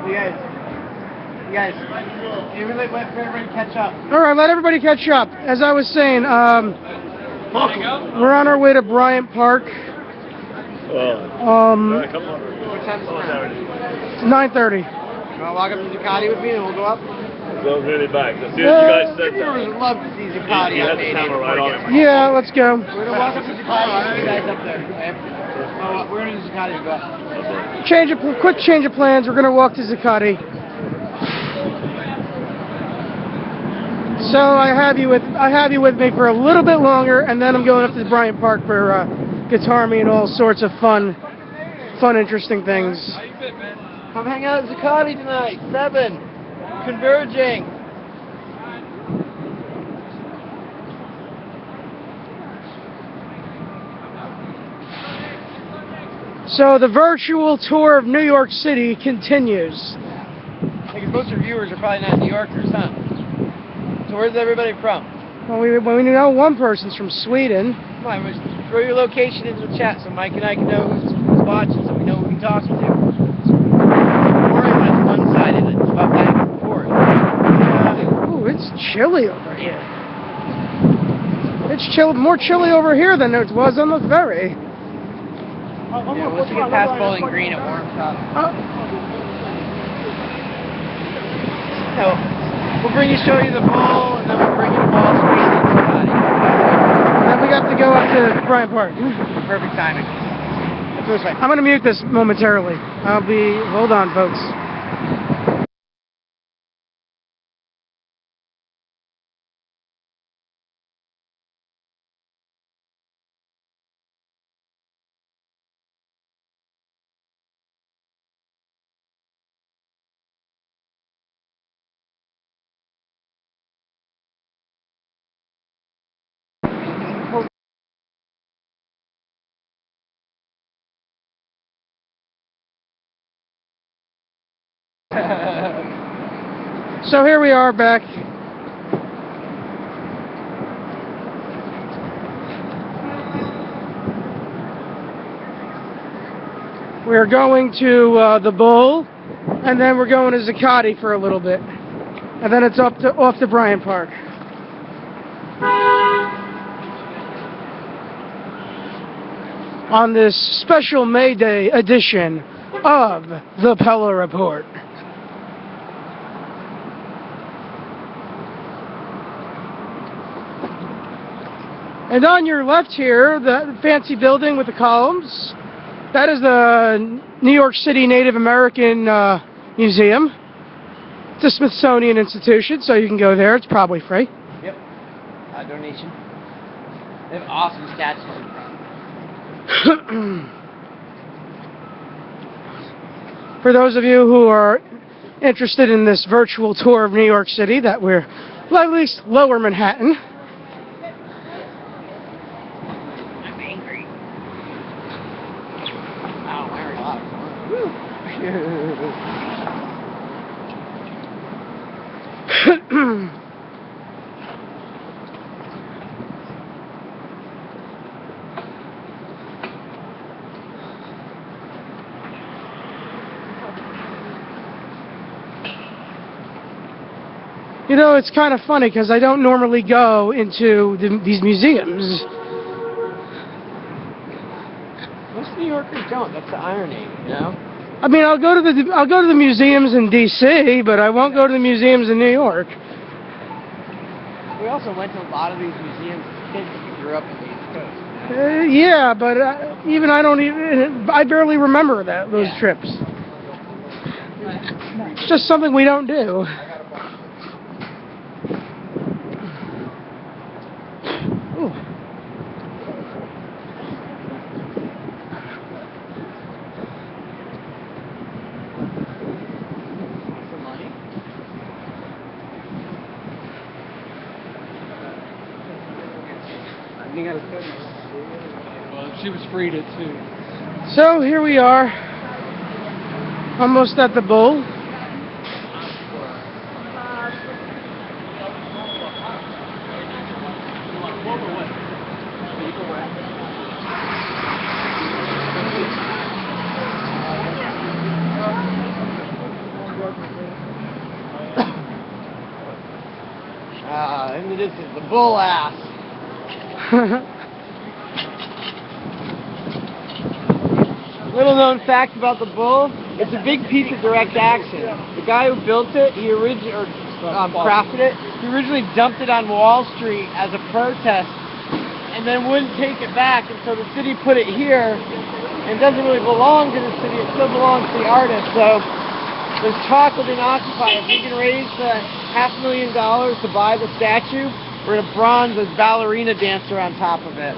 You guys, let everybody catch up. All right, let everybody catch up. As I was saying, we're on our way to Bryant Park. What time is it? 9:30. You want to walk up to Zuccotti with me and we'll go up? Go really back. As soon as you guys said that. I would love to see Zuccotti. You had the camera right on it. Yeah, let's go. We're going to walk up to Zuccotti and you guys up there. We're going to Zuccotti to go up. Quick change of plans. We're going to walk to Zuccotti. So I have you with me for a little bit longer, and then I'm going up to Bryant Park for Guitar Me and all sorts of fun, interesting things. Come hang out at Zuccotti tonight. 7. Converging. So the virtual tour of New York City continues. Because most of our viewers are probably not New Yorkers, huh? So where's everybody from? Well, we know one person's from Sweden. Come on, throw your location into the chat so Mike and I can know who's watching, so we know who we're talking to. Worry when it's one-sided, it's about back and forth. Ooh, it's chilly over here. It's more chilly over here than it was on the ferry. Yeah, once you get past Bowling Green, it warms up. So, we'll show you the bowl, and then we'll bring you the ball screen and Zuccotti. Then we got to go up to Bryant Park. Perfect timing. I'm going to mute this momentarily. Hold on, folks. So here we are back. We're going to the Bowl, and then we're going to Zuccotti for a little bit, and then it's off to Bryant Park. On this special May Day edition of the Pella Report. And on your left here, the fancy building with the columns, that is the New York City Native American Museum. It's a Smithsonian institution, so you can go there. It's probably free. Yep. Donation. They have awesome statues in front. For those of you who are interested in this virtual tour of New York City, that we're at least Lower Manhattan. I'm angry. Wow, I'm wearing a lot of fun. You know, it's kind of funny because I don't normally go into these museums. Most New Yorkers don't. That's the irony, you know. I mean, I'll go to the museums in D.C., but I won't go to the museums in New York. We also went to a lot of these museums as kids if you grew up in the East Coast. Yeah, but I barely remember those trips. It's just something we don't do. Ooh. For money? Well, she was freed it too. So here we are, almost at the Bowl. this is, the bull ass. Little known fact about the bull, it's a big piece of direct action. The guy who built it, he crafted it, he originally dumped it on Wall Street as a protest and then wouldn't take it back, and so the city put it here, and it doesn't really belong to the city, it still belongs to the artist. So there's talk within Occupy, if we can raise the $500,000 to buy the statue, we're gonna bronze this ballerina dancer on top of it.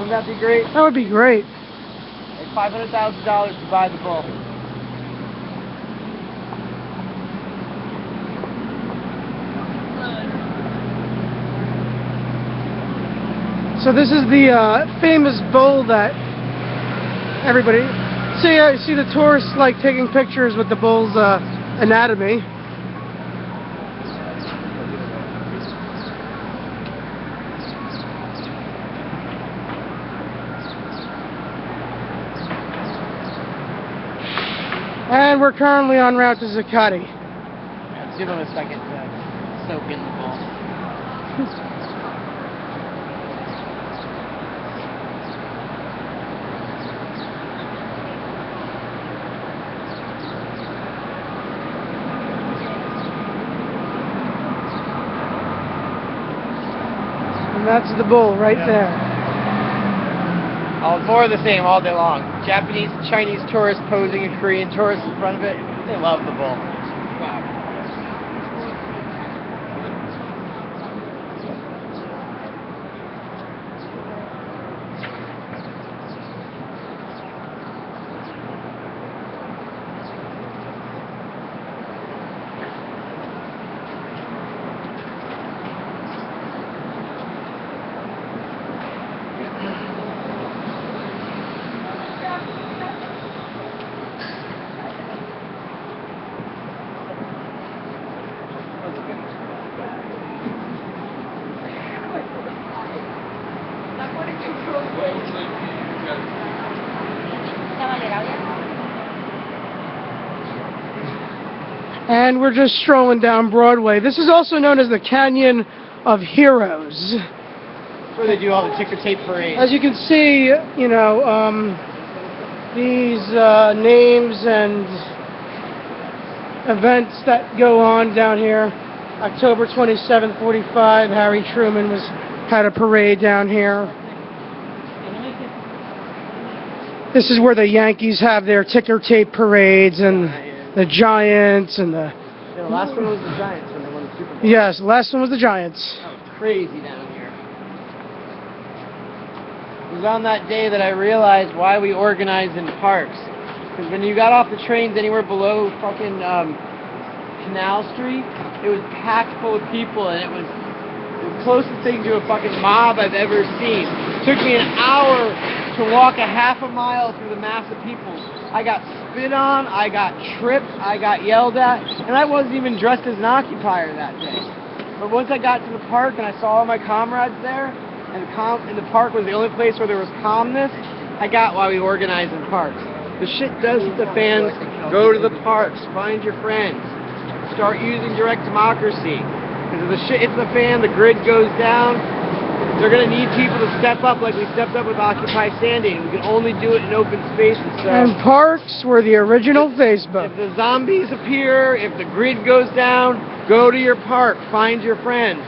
Wouldn't that be great? That would be great. Like $500,000 to buy the bull. So this is the famous bull that everybody see the tourists like taking pictures with the bull's anatomy. And we're currently en route to Zuccotti. Let's give him a second to soak in the bull. And that's the bull right there. Oh, more of the same all day long. Japanese and Chinese tourists posing, and Korean tourists in front of it. They love the bull. And we're just strolling down Broadway. This is also known as the Canyon of Heroes. Where they do all the ticker tape parades. As you can see, you know, these names and events that go on down here. October 27th, 45, Harry Truman had a parade down here. This is where the Yankees have their ticker tape parades, and the Giants and the... Yeah, the last one was the Giants when they won the Super Bowl. Yes, the last one was the Giants. That was crazy down here. It was on that day that I realized why we organize in parks. Because when you got off the trains anywhere below fucking Canal Street, it was packed full of people, and it was the closest thing to a fucking mob I've ever seen. It took me an hour to walk a half a mile through the mass of people. I got spit on, I got tripped, I got yelled at, and I wasn't even dressed as an occupier that day. But once I got to the park and I saw all my comrades there, and the park was the only place where there was calmness, I got why we organize in parks. The shit does hit the fans. Go to the parks, find your friends, start using direct democracy. Because if the shit hits the fan, the grid goes down, they're going to need people to step up like we stepped up with Occupy Sandy, and we can only do it in open spaces. So And parks were the original Facebook. if the zombies appear, if the grid goes down, go to your park, find your friends.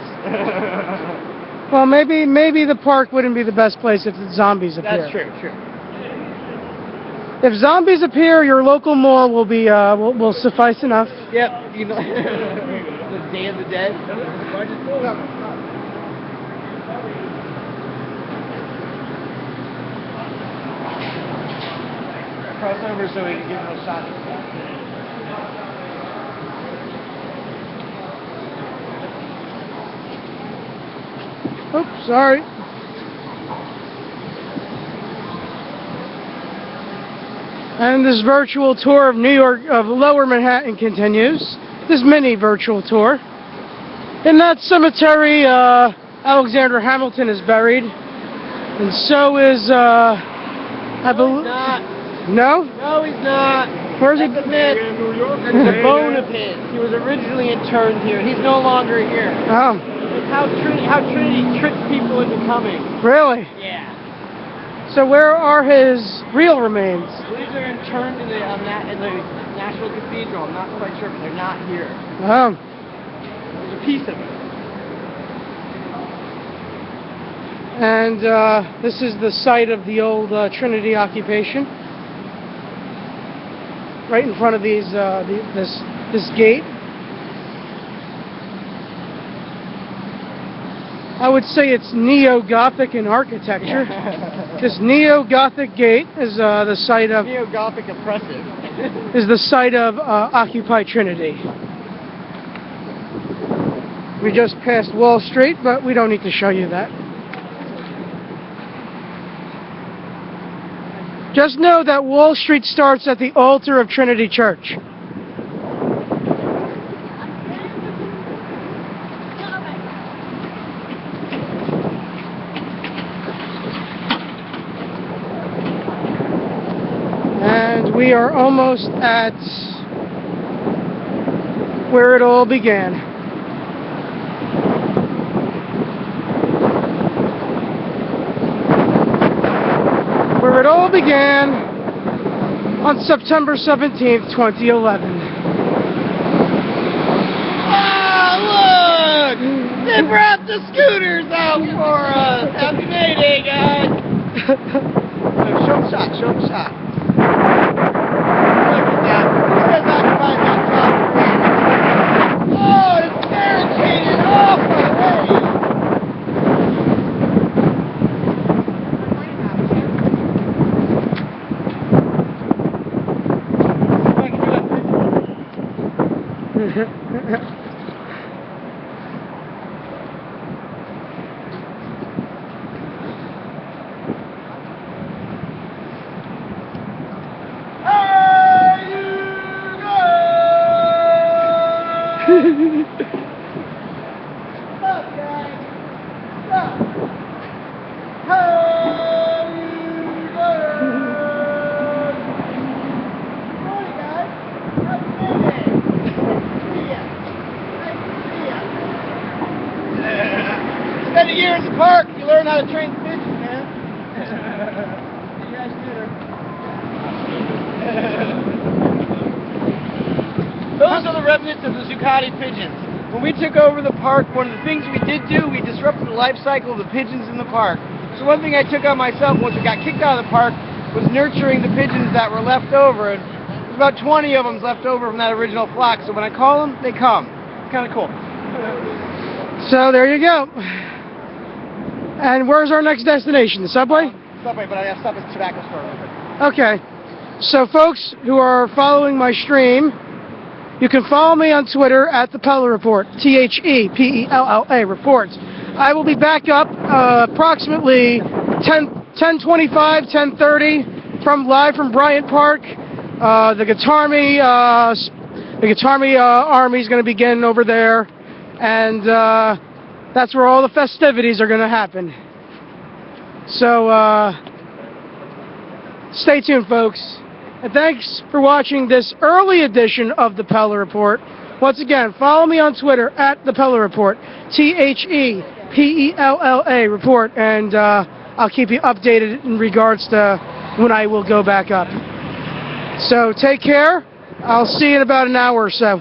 Well, maybe the park wouldn't be the best place if the zombies appear. That's true, true. If zombies appear, your local mall will be will suffice enough. Yep, you know, the Day of the Dead. Cross over so we can give them a shot. Oops, sorry. And this virtual tour of New York, of Lower Manhattan continues. This mini virtual tour. In that cemetery, Alexander Hamilton is buried. And so is, I believe... No? No, he's not. Where's he? That's a myth. That's a bone of his. He was originally interned here, and he's no longer here. Oh. how Trinity tricks people into coming. Really? Yeah. So where are his real remains? I believe they're interned in the National Cathedral. I'm not quite sure, but they're not here. Oh. There's a piece of it. And this is the site of the old Trinity occupation. Right in front of these this gate. I would say it's neo-Gothic in architecture. This neo-Gothic gate is the site of Neo-Gothic oppressive. is the site of Occupy Trinity. We just passed Wall Street, but we don't need to show you that. Just know that Wall Street starts at the altar of Trinity Church. And we are almost at where it all began. Where it all began on September 17th, 2011. Ah, look! They brought the scooters out for us! Happy May Day, guys! Show the shot, show the shot. Look at that. It says Occupy that top. Oh, it's barricaded off my way! Spend a year in the park, you learn how to train pigeons, man. You guys do. Those are the remnants of the Zuccotti pigeons. When we took over the park, one of the things we did do, we disrupted the life cycle of the pigeons in the park. So one thing I took on myself once we got kicked out of the park was nurturing the pigeons that were left over. And there's about 20 of them left over from that original flock. So when I call them, they come. It's kind of cool. So there you go. And where's our next destination? The subway? Subway, but I have to stop at the tobacco store real quick. Okay. So folks who are following my stream, you can follow me on Twitter at ThePellaReport, ThePella Report. I will be back up approximately 10:25, 10:30 live from Bryant Park. The Guitarmy Army is going to begin over there, and that's where all the festivities are going to happen. So stay tuned, folks. And thanks for watching this early edition of The Pella Report. Once again, follow me on Twitter at ThePellaReport, ThePella Report, and I'll keep you updated in regards to when I will go back up. So take care. I'll see you in about an hour or so.